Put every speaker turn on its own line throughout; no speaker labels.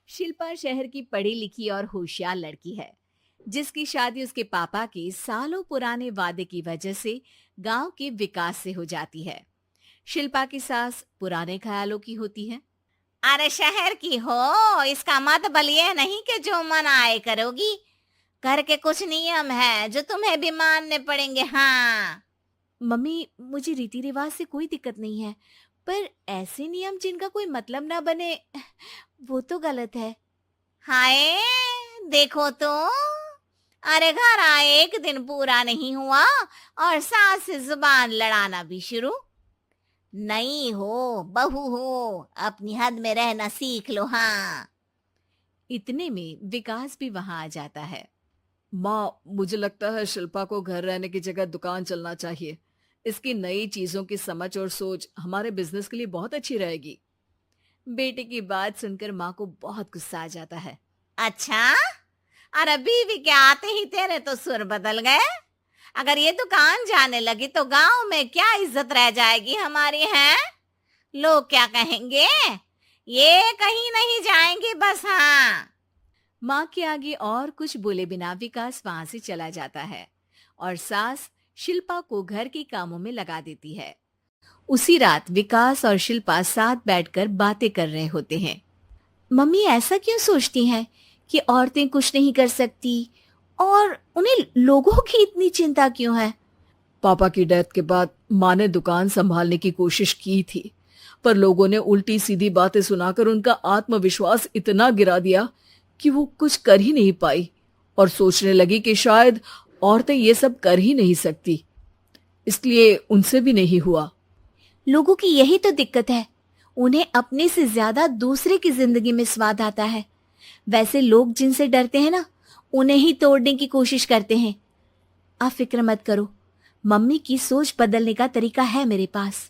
शिल्पा शहर की पढ़ी लिखी और होशियार लड़की है, जिसकी शादी उसके पापा के सालों पुराने वादे की वजह से गांव के विकास से हो जाती है। शिल्पा की सास पुराने ख्यालों की होती है।
अरे शहर की हो, इसका मतलब ये नहीं कि जो मन आए करोगी। घर के कुछ नियम है जो तुम्हें भी मानने पड़ेंगे। हाँ।
मम्मी, मुझे रीति रिवाज से कोई दिक्कत नहीं है, पर ऐसे नियम जिनका कोई मतलब ना बने वो तो गलत है।
हाय, देखो तो। अरे घर आए एक दिन पूरा नहीं हुआ और सास से जुबान लड़ाना भी शुरू। नहीं हो, बहू हो, अपनी हद में रहना सीख लो। हाँ।
इतने में विकास भी वहां आ जाता है।
माँ, मुझे लगता है शिल्पा को घर रहने की जगह दुकान चलना चाहिए। इसकी नई चीजों की समझ और सोच हमारे बिजनेस के लिए बहुत अच्छी रहेगी।
बेटे की बात सुनकर माँ को बहुत गुस्सा आ जाता है।
अच्छा, अरे बीवी के आते ही तेरे तो सुर बदल गए। अगर ये दुकान जाने लगी तो गांव में क्या इज्जत रह जाएगी हमारी है? लोग क्या कहेंगे? ये कहीं नहीं जाएंगी बस। हाँ।
माँ के आगे और कुछ बोले बिना विकास वहां से चला जाता है और सास शिल्पा को घर के कामों में लगा देती है। उसी रात विकास और शिल्पा साथ बैठकर बातें कर रहे होते हैं। मम्मी ऐसा क्यों सोचती हैं कि औरतें कुछ नहीं कर सकती, और उन्हें लोगों की इतनी चिंता क्यों है?
पापा की डेथ के बाद माँ ने दुकान संभालने की कोशिश की थी, पर लोगों ने उल्टी सीधी बातें सुनाकर उनका आत्मविश्वास इतना गिरा दिया कि वो कुछ कर ही नहीं पाई और सोचने लगी कि शायद औरतें ये सब कर ही नहीं सकती। इसलिए उनसे भी नहीं हुआ।
लोगों की यही तो दिक्कत है, उन्हें अपने से ज्यादा दूसरे की जिंदगी में स्वाद आता है। वैसे लोग जिनसे डरते हैं ना, उन्हें ही तोड़ने की कोशिश करते हैं। आप फिक्र मत करो, मम्मी की सोच बदलने का तरीका है मेरे पास।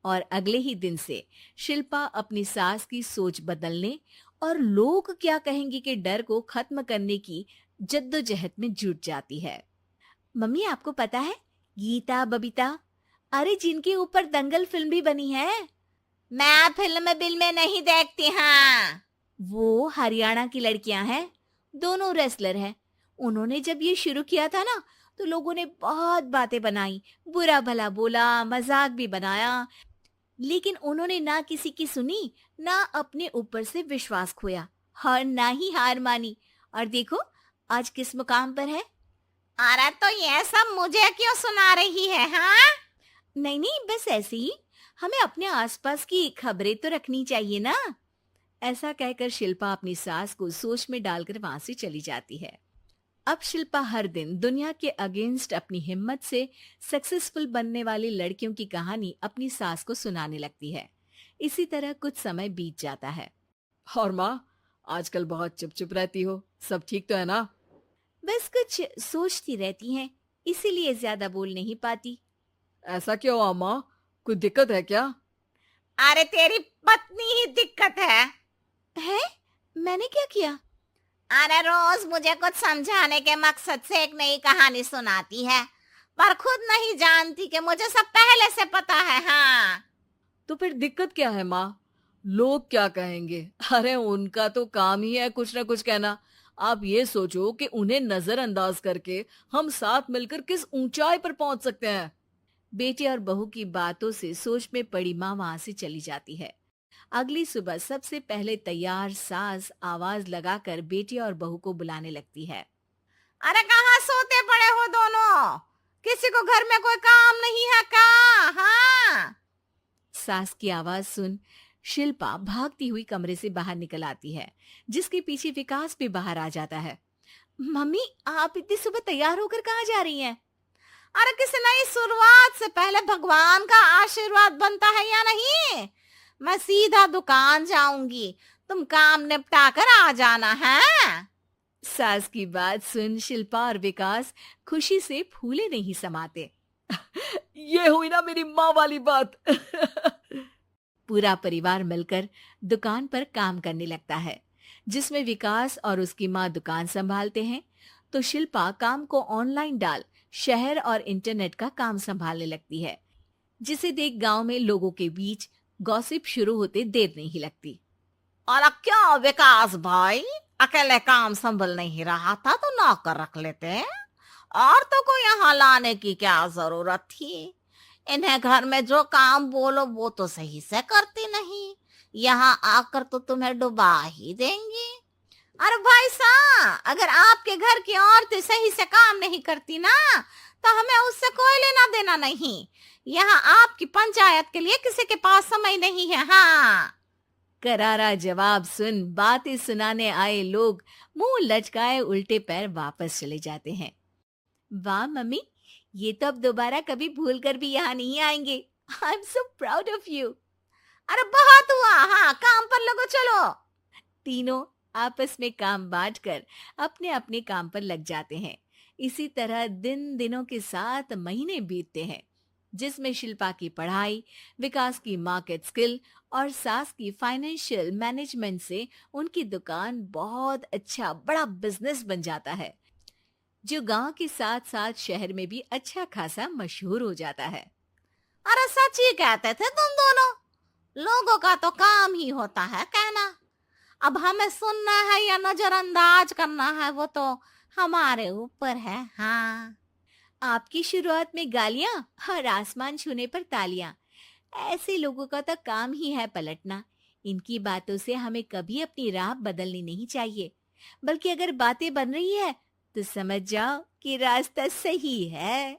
और अगले ही दिन से शिल्पा अपनी सास की सोच बदलने और लोग क्या कहेंगे के डर को खत्म करने की जद्दोजहद में जुट जाती है। मम्मी, आपको पता है, गीता बबीता, अरे जिनके ऊपर दंगल फिल्म भी बनी है,
मैं फिल्म बिल में नहीं देखती। हाँ।
वो हरियाणा की लड़कियां हैं। दोनों रेसलर हैं। उन्होंने जब ये शुरू किया था ना, तो लोगों ने बहुत बातें बनाई, बुरा भला बोला, मजाक भी बनाया, लेकिन उन्होंने ना किसी की सुनी, ना अपने ऊपर से विश्वास खोया और ना ही हार मानी। और देखो आज किस मुकाम पर है।
अरे तो ये सब मुझे क्यों सुना रही है? हाँ।
नहीं नहीं, बस ऐसे ही, हमें अपने आसपास की खबरें तो रखनी चाहिए ना। ऐसा कहकर शिल्पा अपनी सास को सोच में डालकर वहां से चली जाती है। अब शिल्पा हर दिन दुनिया के अगेंस्ट अपनी हिम्मत से सक्सेसफुल बनने वाली लड़कियों की कहानी अपनी सास को सुनाने लगती है। इसी तरह कुछ समय बीत जाता है।
और माँ, आजकल बहुत चुप चुप रहती हो, सब ठीक तो है ना?
बस कुछ सोचती रहती हैं, इसीलिए ज्यादा बोल नहीं पाती।
ऐसा क्यों हुआ माँ? कोई दिक्कत है क्या?
अरे तेरी पत्नी ही दिक्कत है।
है? मैंने क्या किया?
अरे रोज मुझे कुछ समझाने के मकसद से एक नई कहानी सुनाती है, पर खुद नहीं जानती कि मुझे सब पहले से पता है। हाँ।
तो फिर दिक्कत क्या है माँ? लोग क्या कहेंगे? अरे उनका तो काम ही है कुछ ना कुछ कहना। आप ये सोचो कि उन्हें नजरअंदाज करके हम साथ मिलकर किस ऊंचाई पर पहुंच सकते हैं।
बेटे और बहू की बातों से सोच में पड़ी माँ वहां से चली जाती है। अगली सुबह सबसे पहले तैयार सास आवाज लगाकर बेटी और बहू को बुलाने लगती है।
अरे कहाँ सोते पड़े हो दोनों? किसी को घर में कोई काम नहीं है क्या? हाँ।
सास की आवाज सुन शिल्पा भागती हुई कमरे से बाहर निकल आती है, जिसके पीछे विकास भी बाहर आ जाता है। मम्मी, आप इतनी सुबह तैयार होकर कहाँ जा रही हैं?
अरे किसी नई शुरुआत से पहले भगवान का आशीर्वाद बनता है या नहीं? मैं सीधा दुकान जाऊंगी, तुम काम निपटा कर आ जाना है।
सास की बात सुन शिल्पा और विकास खुशी से फूले नहीं समाते।
ये हुई ना मेरी माँ वाली बात।
पूरा परिवार मिलकर दुकान पर काम करने लगता है, जिसमें विकास और उसकी माँ दुकान संभालते हैं, तो शिल्पा काम को ऑनलाइन डाल शहर और इंटरनेट का काम संभालने लगती है, जिसे देख गांव में लोगों के बीच गॉसिप शुरू होते देर नहीं लगती।
और क्या विकास भाई, अकेले काम संभल नहीं रहा था तो नौकर रख लेते, और तो को यहाँ लाने की क्या जरूरत थी। इन्हें घर में जो काम बोलो वो तो सही से करती नहीं, यहाँ आकर तो तुम्हें डुबा ही देंगी। अरे भाई साहब, अगर आपके घर की औरतें सही से काम नहीं करती ना तो हमें उससे कोई लेना देना नहीं। यहाँ आपकी पंचायत के लिए किसी के पास समय नहीं है। हाँ,
करारा जवाब सुन बातें सुनाने आए लोग मुंह लचकाए उल्टे पैर वापस चले जाते हैं। वाह मम्मी, ये तो अब दोबारा कभी भूल कर भी यहाँ नहीं आएंगे। I am so proud of you.
अरे बहुत हुआ, हाँ काम पर लगो चलो।
तीनों आपस में काम बांटकर अपने अपने काम पर लग जाते हैं। इसी तरह दिन दिनों के साथ महीने बीतते हैं, जिसमें शिल्पा की पढ़ाई, विकास की मार्केट स्किल और सास की फाइनेंशियल मैनेजमेंट से उनकी दुकान बहुत अच्छा बड़ा बिजनेस बन जाता है, जो गांव के साथ साथ शहर में भी अच्छा खासा मशहूर हो जाता है।
अरे सच ही कहते थे तुम दोनों, लोगों का तो काम ही होता है कहना। अब हमें सुनना है या नजरअंदाज करना है वो तो हमारे ऊपर है। हाँ,
आपकी शुरुआत में गालियां और आसमान छूने पर तालियां, ऐसे लोगों का तो काम ही है पलटना। इनकी बातों से हमें कभी अपनी राह बदलनी नहीं चाहिए, बल्कि अगर बातें बन रही है तो समझ जाओ कि रास्ता सही है।